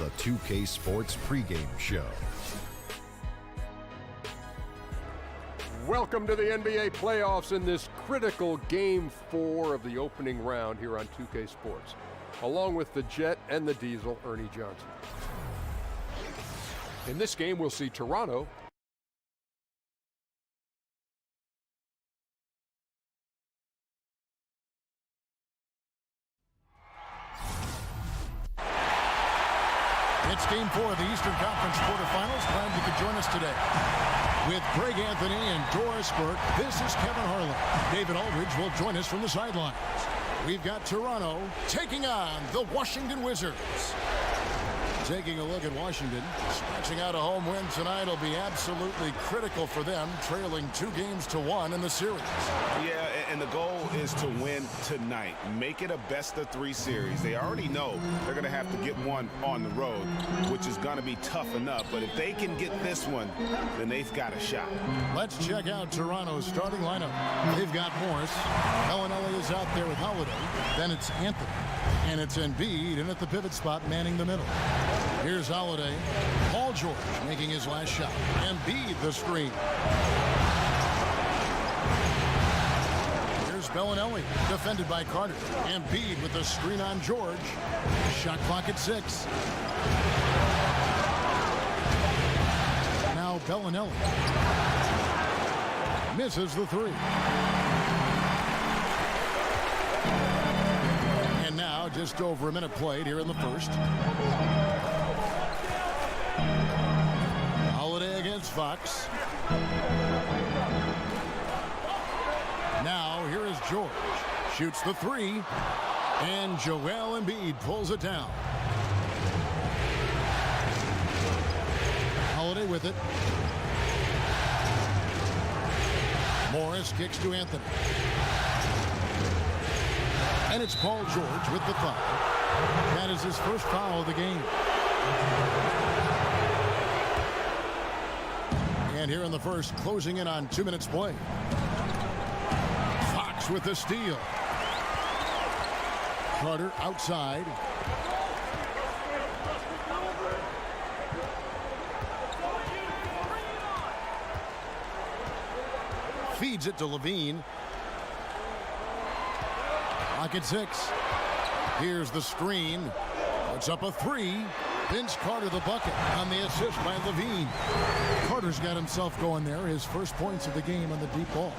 the 2K Sports pregame show. Welcome to the NBA playoffs in this critical Game 4 of the opening round here on 2K Sports, along with the Jet and the Diesel, Ernie Johnson. In this game, we'll see Toronto It's Game 4 of the Eastern Conference quarterfinals. Glad you could join us today. With Greg Anthony and Doris Burke, this is Kevin Harlan. David Aldridge will join us from the sidelines. We've got Toronto taking on the Washington Wizards. Taking a look at Washington, scratching out a home win tonight will be absolutely critical for them, trailing 2-1 in the series. Yeah, and the goal is to win tonight. Make it a best-of-3 series. They already know they're going to have to get one on the road, which is going to be tough enough. But if they can get this one, then they've got a shot. Let's check out Toronto's starting lineup. They've got Morris. Bellinelli is out there with Holiday. Then it's Anthony. And it's Embiid in at the pivot spot, manning the middle. Here's Holiday. Paul George making his last shot. Embiid the screen. Here's Bellinelli, defended by Carter. Embiid with the screen on George. Shot clock at 6. Now Bellinelli misses the 3. And now just over a minute played here in the first. Holiday against Fox. Now here is George. Shoots the 3. And Joel Embiid pulls it down. Holiday with it. Morris kicks to Anthony. And it's Paul George with the foul. That is his first foul of the game. And here in the first, closing in on 2 minutes play. Fox with the steal. Carter outside. Feeds it to Levine. Clock at 6. Here's the screen. Puts up a 3. Vince Carter the bucket on the assist by Levine. Carter's got himself going there. His first points of the game on the deep ball.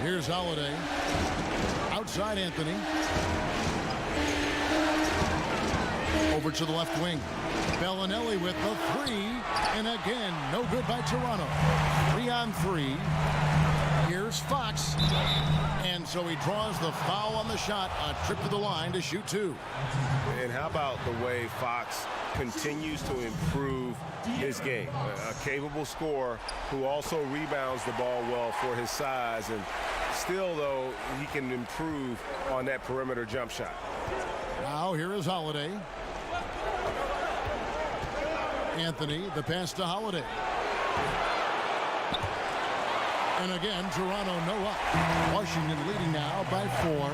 Here's Holiday. Outside Anthony. Over to the left wing. Bellinelli with the 3. And again, no good by Toronto. 3 on 3. Here's Fox. And so he draws the foul on the shot. A trip to the line to shoot 2. And how about the way Fox continues to improve his game? A capable scorer who also rebounds the ball well for his size. And still, though, he can improve on that perimeter jump shot. Now here is Holiday. Anthony, the pass to Holiday. And again, Toronto no up. Washington leading now by 4.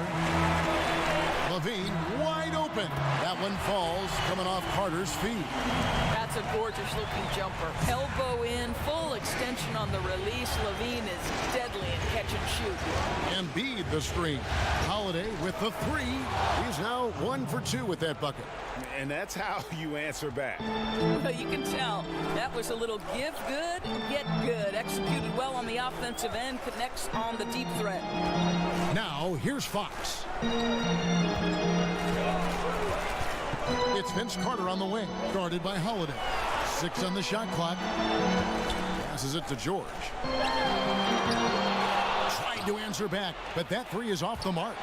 Levine wide open. That one falls, coming off Carter's feet. That's a gorgeous looking jumper. Elbow in, full extension on the release. Levine is deadly in catch and shoot. Embiid the screen. Holiday with the 3. He's now 1 for 2 with that bucket. And that's how you answer back. Well, you can tell that was a little give good, get good. Executed well on the offensive end, connects on the deep threat. Now here's Fox. It's Vince Carter on the wing, guarded by Holiday. 6 on the shot clock. Passes it to George. Trying to answer back, but that 3 is off the mark.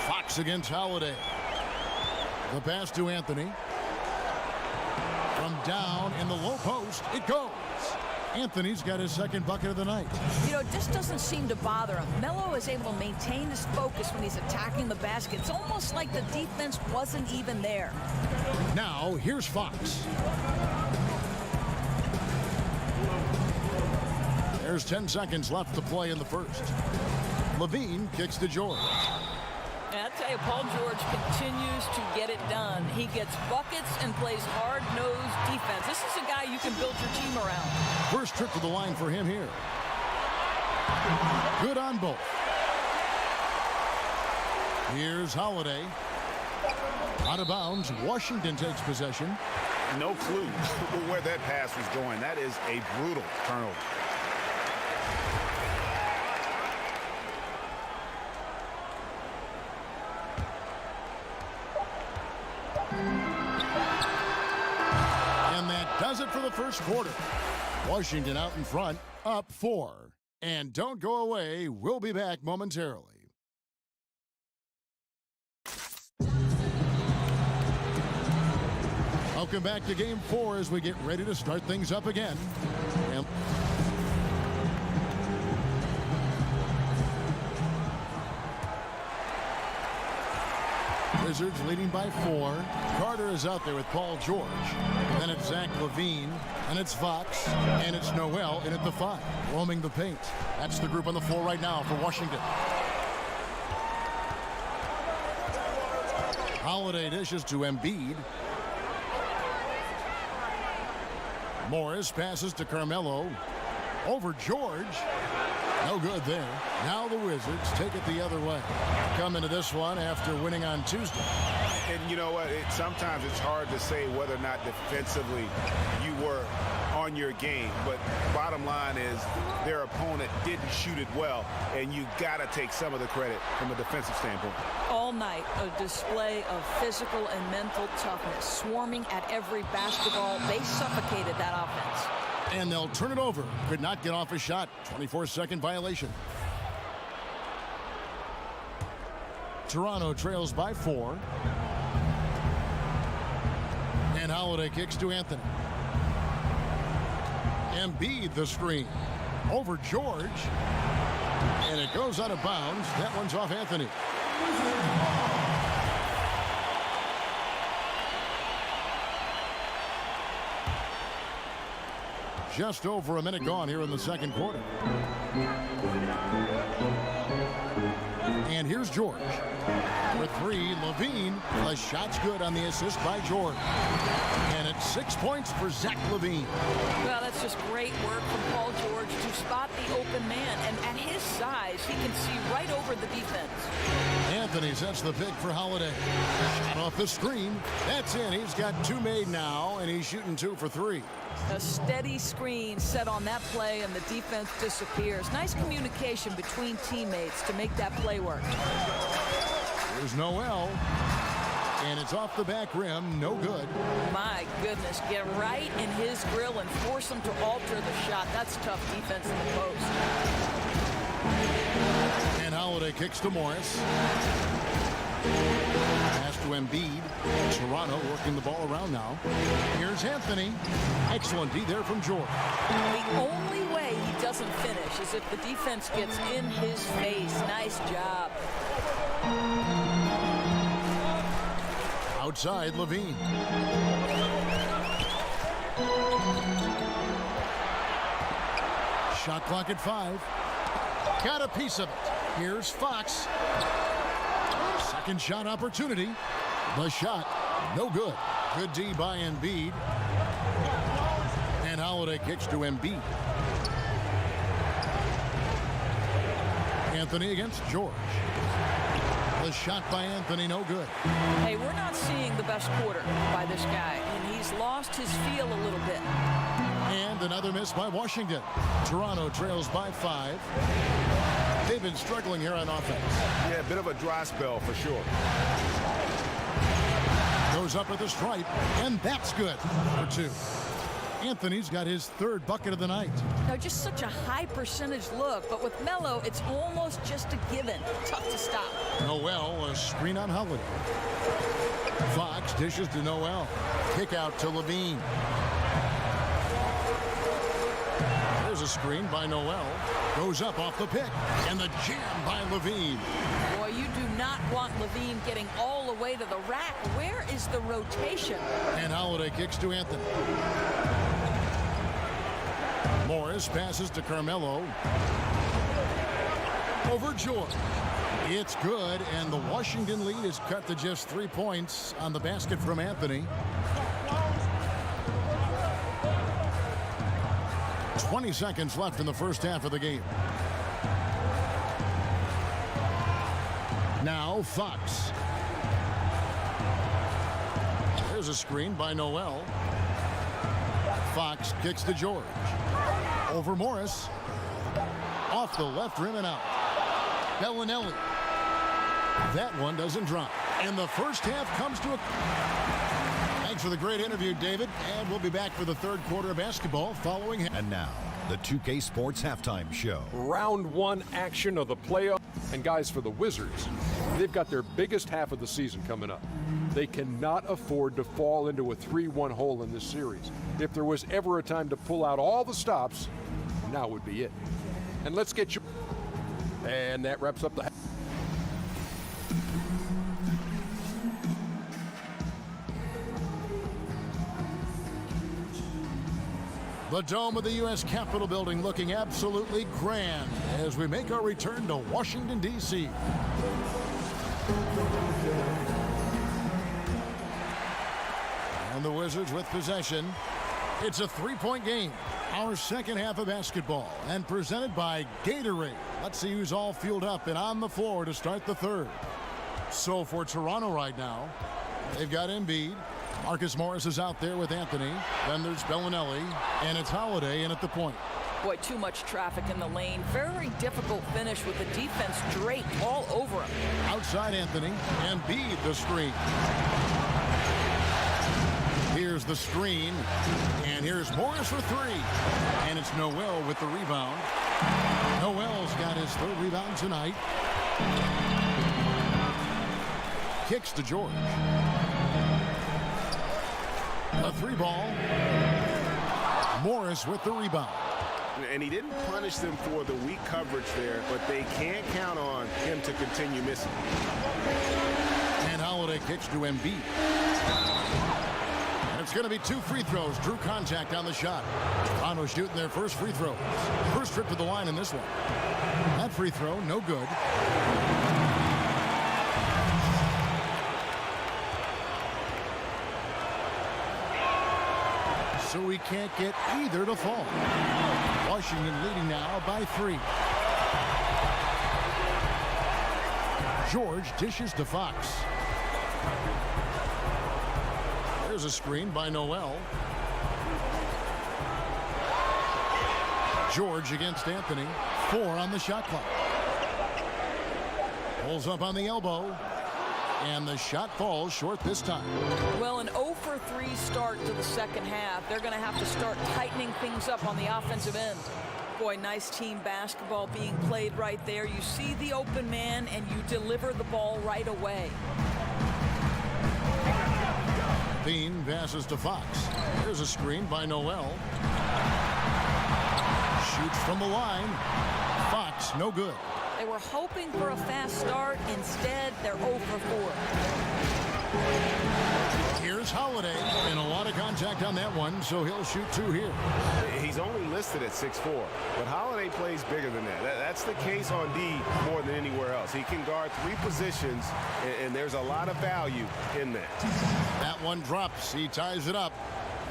Fox against Holiday. The pass to Anthony. From down in the low post, it goes. Anthony's got his second bucket of the night. You know, this doesn't seem to bother him. Melo is able to maintain his focus when he's attacking the basket. It's almost like the defense wasn't even there. Now, here's Fox. There's 10 seconds left to play in the first. Levine kicks to George. And I tell you, Paul George continues to get it done. He gets buckets and plays hard-nosed defense. This is a guy you can build your team around. First trip to the line for him here. Good on both. Here's Holiday. Out of bounds. Washington takes possession. No clue where that pass was going. That is a brutal turnover. And that does it for the first quarter. Washington out in front, up 4. And don't go away. We'll be back momentarily. Welcome back to Game 4 as we get ready to start things up again. And Wizards leading by 4. Carter is out there with Paul George. Then it's Zach LaVine. And it's Fox. And it's Noel in at the 5. Roaming the paint. That's the group on the floor right now for Washington. Holiday dishes to Embiid. Morris passes to Carmelo. Over George. No good there. Now the Wizards take it the other way. Come into this one after winning on Tuesday. And you know what? Sometimes it's hard to say whether or not defensively you were on your game. But bottom line is their opponent didn't shoot it well. And you got to take some of the credit from a defensive standpoint. All night, a display of physical and mental toughness. Swarming at every basketball. They suffocated that offense. And they'll turn it over. Could not get off a shot. 24-second violation. Toronto trails by 4. And Holiday kicks to Anthony. Embiid the screen. Over George. And it goes out of bounds. That one's off Anthony. Just over a minute gone here in the second quarter. And here's George. For 3, Levine. The shot's good on the assist by George. And it's 6 points for Zach LaVine. Well, that's just great work from Paul George to spot the open man. And at his size, he can see right over the defense. Anthony sets the pick for Holiday. Shot off the screen. That's in. He's got 2 made now, and he's shooting 2 for 3. A steady screen set on that play, and the defense disappears. Nice communication between teammates to make that play work. Here's Noel. And it's off the back rim. No good. My goodness. Get right in his grill and force him to alter the shot. That's tough defense in the post. And Holiday kicks to Morris. Pass to Embiid. Toronto working the ball around now. Here's Anthony. Excellent D there from George. The only way he doesn't finish is if the defense gets in his face. Nice job. Outside, Levine. Shot clock at 5. Got a piece of it. Here's Fox. Second shot opportunity. The shot, no good. Good D by Embiid. And Holiday kicks to Embiid. Anthony against George. The shot by Anthony, no good. Hey, we're not seeing the best quarter by this guy, and he's lost his feel a little bit. And another miss by Washington. Toronto trails by 5. They've been struggling here on offense. Yeah, a bit of a dry spell for sure. Goes up at the stripe, and that's good for 2. Anthony's got his 3rd bucket of the night. Now, just such a high percentage look, but with Melo, it's almost just a given. Tough to stop. Noel, a screen on Holiday. Fox dishes to Noel. Kick out to Levine. There's a screen by Noel. Goes up off the pick. And the jam by Levine. Boy, you do not want Levine getting all the way to the rack. Where is the rotation? And Holiday kicks to Anthony. Morris passes to Carmelo. over George. It's good, and the Washington lead is cut to just 3 points on the basket from Anthony. 20 seconds left in the first half of the game. Now Fox. There's a screen by Noel. Fox kicks to George. Over Morris. Off the left rim and out. Bellinelli. That one doesn't drop. And the first half comes to a... Thanks for the great interview, David. And we'll be back for the third quarter of basketball following... And now, the 2K Sports Halftime Show. Round one action of the playoff. And guys, for the Wizards, they've got their biggest half of the season coming up. They cannot afford to fall into a 3-1 hole in this series. If there was ever a time to pull out all the stops, now would be it. And let's get you... And that wraps up the... The dome of the U.S. Capitol building looking absolutely grand as we make our return to Washington, D.C. And the Wizards with possession. It's a 3-point game. Our second half of basketball and presented by Gatorade. Let's see who's all fueled up and on the floor to start the third. So for Toronto right now, they've got Embiid. Marcus Morris is out there with Anthony. Then there's Bellinelli, and it's Holiday in at the point. Boy, too much traffic in the lane. Very difficult finish with the defense draped all over him. Outside Anthony, Embiid the screen. Here's the screen, and here's Morris for three. And it's Noel with the rebound. Noel's got his third rebound tonight. Kicks to George. A three ball. Morris with the rebound. And he didn't punish them for the weak coverage there, but they can't count on him to continue missing. And Holiday kicks to Embiid. And it's going to be two free throws. Drew contact on the shot. Toronto shooting their first free throws. First trip to the line in this one. That free throw, no good. So we can't get either to fall. Washington leading now by 3. George dishes to Fox. There's a screen by Noel. George against Anthony. 4 on the shot clock. Pulls up on the elbow. And the shot falls short this time. Well, an 0 for 3 start to the second half. They're going to have to start tightening things up on the offensive end. Boy, nice team basketball being played right there. You see the open man, and you deliver the ball right away. Bean passes to Fox. There's a screen by Noel. Shoots from the line. Fox, no good. They were hoping for a fast start. Instead, they're 0 for 4. Here's Holiday, and a lot of contact on that one, so he'll shoot 2 here. He's only listed at 6'4", but Holiday plays bigger than that. That's the case on D more than anywhere else. He can guard 3 positions, and there's a lot of value in that. That one drops. He ties it up.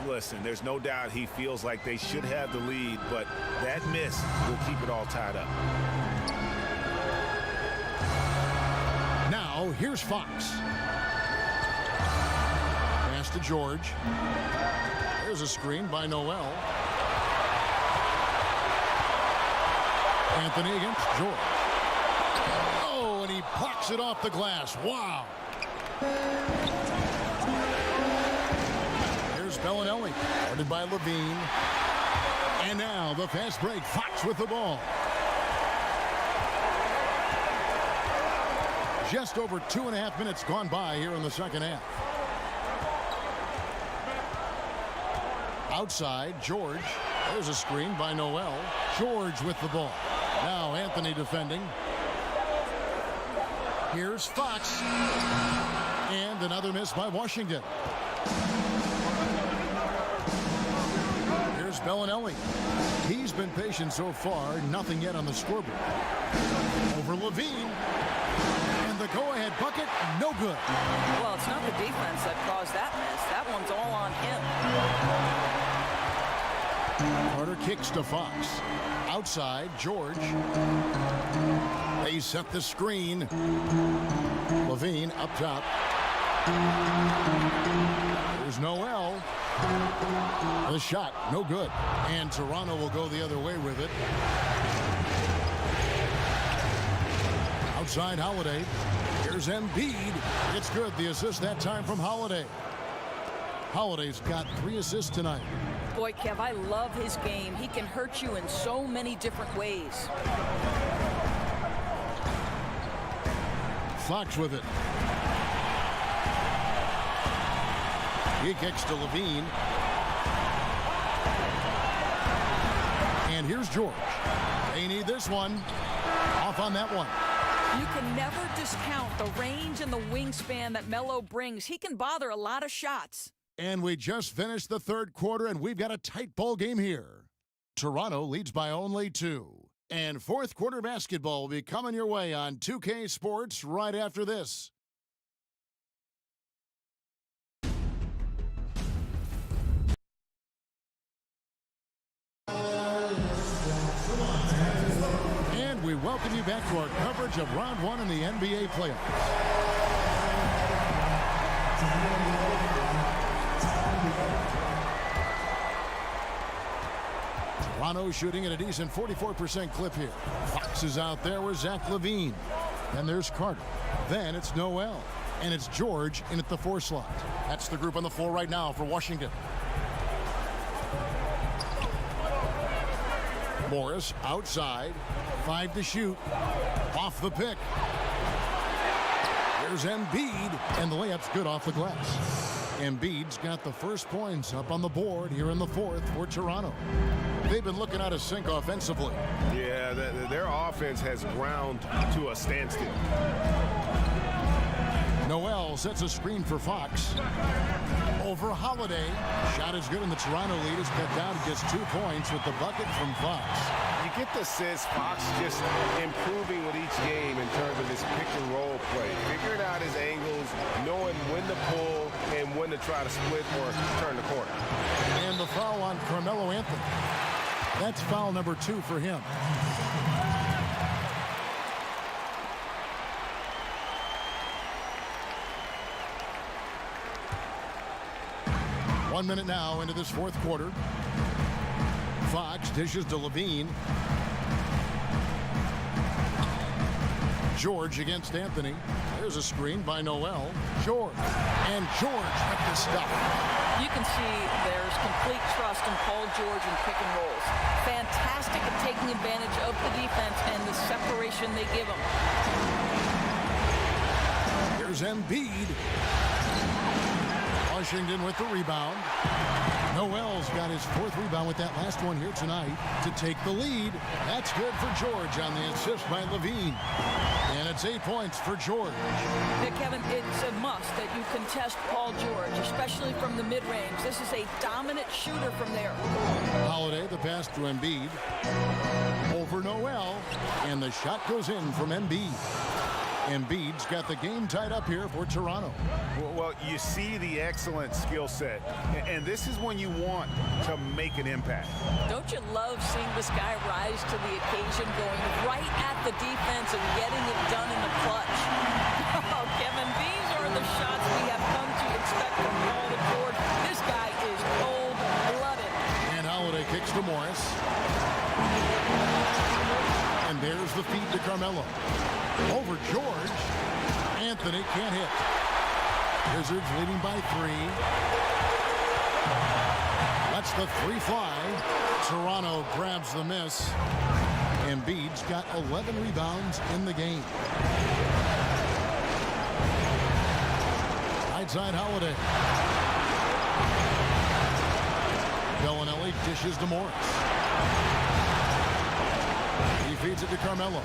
Listen, there's no doubt he feels like they should have the lead, but that miss will keep it all tied up. Now, here's Fox. Pass to George. There's a screen by Noel. Anthony against George. Oh, and he plucks it off the glass. Wow. Here's Bellinelli. Guarded by Levine. And now the fast break. Fox with the ball. Just over 2.5 minutes gone by here in the second half. Outside, George. There's a screen by Noel. George with the ball. Now Anthony defending. Here's Fox. And another miss by Washington. Here's Here's Bellinelli. He's been patient so far. Nothing yet on the scoreboard. Over Levine. And the go-ahead bucket, no good. Well, it's not the defense that caused that miss. That one's all on him. Carter kicks to Fox. Outside, George. They set the screen. Levine up top. There's Noel. The shot, no good. And Toronto will go the other way with it. Outside Holiday. Here's Embiid. It's good. The assist that time from Holiday. Holiday's got 3 assists tonight. Boy, Kev, I love his game. He can hurt you in so many different ways. Fox with it. He kicks to Levine. And here's George. They need this one. Off on that one. You can never discount the range and the wingspan that Melo brings. He can bother a lot of shots. And we just finished the third quarter, and we've got a tight ball game here. Toronto leads by only 2. And fourth quarter basketball will be coming your way on 2K Sports right after this. And we welcome you back to our coverage of round 1 in the NBA playoffs. Toronto shooting at a decent 44% clip here. Fox is out there with Zach LaVine. Then there's Carter. Then it's Noel. And it's George in at the 4 slot. That's the group on the floor right now for Washington. Morris outside. 5 to shoot. Off the pick. There's Embiid. And the layup's good off the glass. Embiid's got the first points up on the board here in the fourth for Toronto. They've been looking out of sync offensively. Yeah, their offense has ground to a standstill. Noel sets a screen for Fox. Over Holiday. Shot is good, and the Toronto lead is cut down to just 2 points with the bucket from Fox. You get the sense Fox just improving with each game in terms of his pick and roll play. Figuring out his angles, knowing when to pull and when to try to split or turn the corner. And the foul on Carmelo Anthony. That's foul number 2 for him. One minute now into this fourth quarter. Fox dishes to Levine. George against Anthony. There's a screen by Noel. George. And George with the stuff. You can see there's complete trust in Paul George in pick and rolls. Fantastic at taking advantage of the defense and the separation they give him. Here's Embiid. Washington with the rebound. Noel's got his 4th rebound with that last one here tonight to take the lead. That's good for George on the assist by Levine. And it's 8 points for George. Yeah, Kevin, it's a must that you contest Paul George, especially from the mid-range. This is a dominant shooter from there. Holiday, the pass to Embiid. Over Noel. And the shot goes in from Embiid. Embiid's got the game tied up here for Toronto. Well, you see the excellent skill set, and this is when you want to make an impact. Don't you love seeing this guy rise to the occasion, going right at the defense and getting it done in the clutch? Oh, Kevin, these are the shots we have come to expect from Paul George. This guy is cold-blooded. And Holiday kicks to Morris. And there's the feed to Carmelo. Over George. Anthony can't hit. Wizards leading by 3. Lets the 3 fly. Toronto grabs the miss. Embiid's got 11 rebounds in the game. Right side Holiday. Bellinelli dishes to Morris. He feeds it to Carmelo.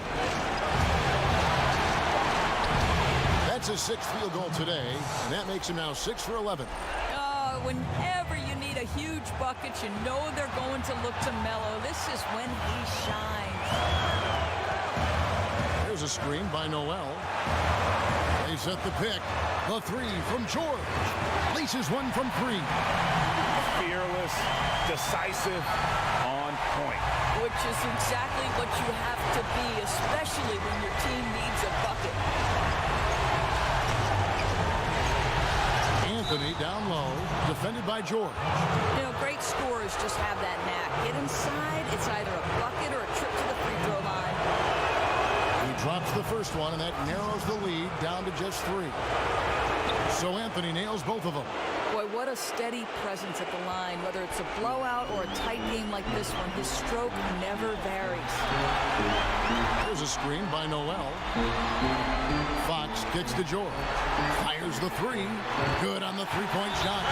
That's his 6th field goal today, and that makes him now 6 for 11. Whenever you need a huge bucket, you know they're going to look to Melo. This is when he shines. There's a screen by Noel. They set the pick. The three from George. Laces one from three. Fearless, decisive, on point. Which is exactly what you have to be, especially when your team needs a bucket. Anthony down low, defended by George. You know, great scorers just have that knack. Get inside, it's either a bucket or a trip to the free throw line. He drops the first one, and that narrows the lead down to just three. So Anthony nails both of them. Boy, what a steady presence at the line. Whether it's a blowout or a tight game like this one, his stroke never varies. There's a screen by Noel. Fox kicks to George. Fires the three. Good on the three-point shot.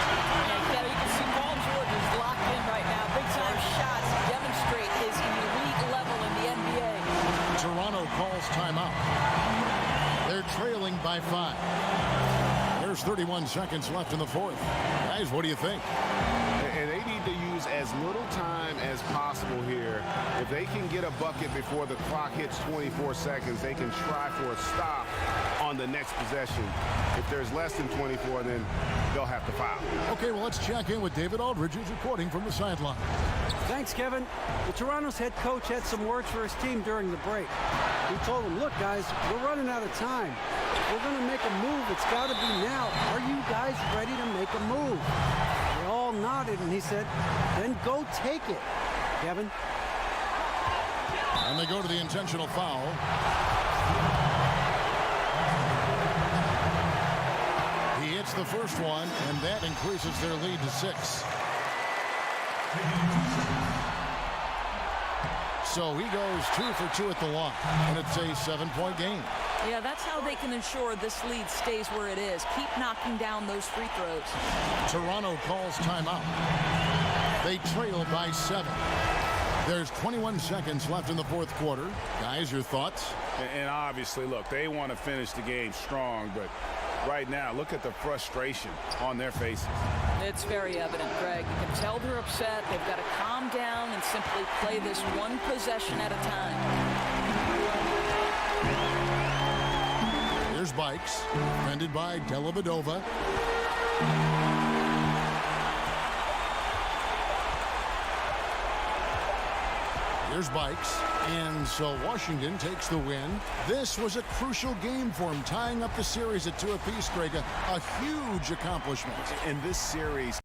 Yeah, you can see Paul George is locked in right now. Big-time shots demonstrate his elite level in the NBA. Toronto calls timeout. They're trailing by 5. There's 31 seconds left in the fourth. Guys, what do you think? And they need to use as little time as possible here. If they can get a bucket before the clock hits 24 seconds, they can try for a stop on the next possession. If there's less than 24, then they'll have to foul. Okay, well, let's check in with David Aldridge, who's reporting from the sideline. Thanks, Kevin. The Toronto's head coach had some words for his team during the break. He told them, look, guys, we're running out of time. If we're going to make a move, it's got to be now. Are you guys ready to make a move? They all nodded, and he said, then go take it, Kevin. And they go to the intentional foul. He hits the first one, and that increases their lead to 6. So he goes 2 for 2 at the line, and it's a 7-point game. Yeah, that's how they can ensure this lead stays where it is. Keep knocking down those free throws. Toronto calls timeout. They trail by 7. There's 21 seconds left in the fourth quarter. Guys, your thoughts? And obviously, look, they want to finish the game strong, but right now, look at the frustration on their faces. It's very evident, Greg. You can tell they're upset. They've got to calm down and simply play this one possession at a time. Here's Bikes, defended by Dellavedova. Here's Bikes, and so Washington takes the win. This was a crucial game for him, tying up the series at 2 apiece, Greg. A huge accomplishment. In this series,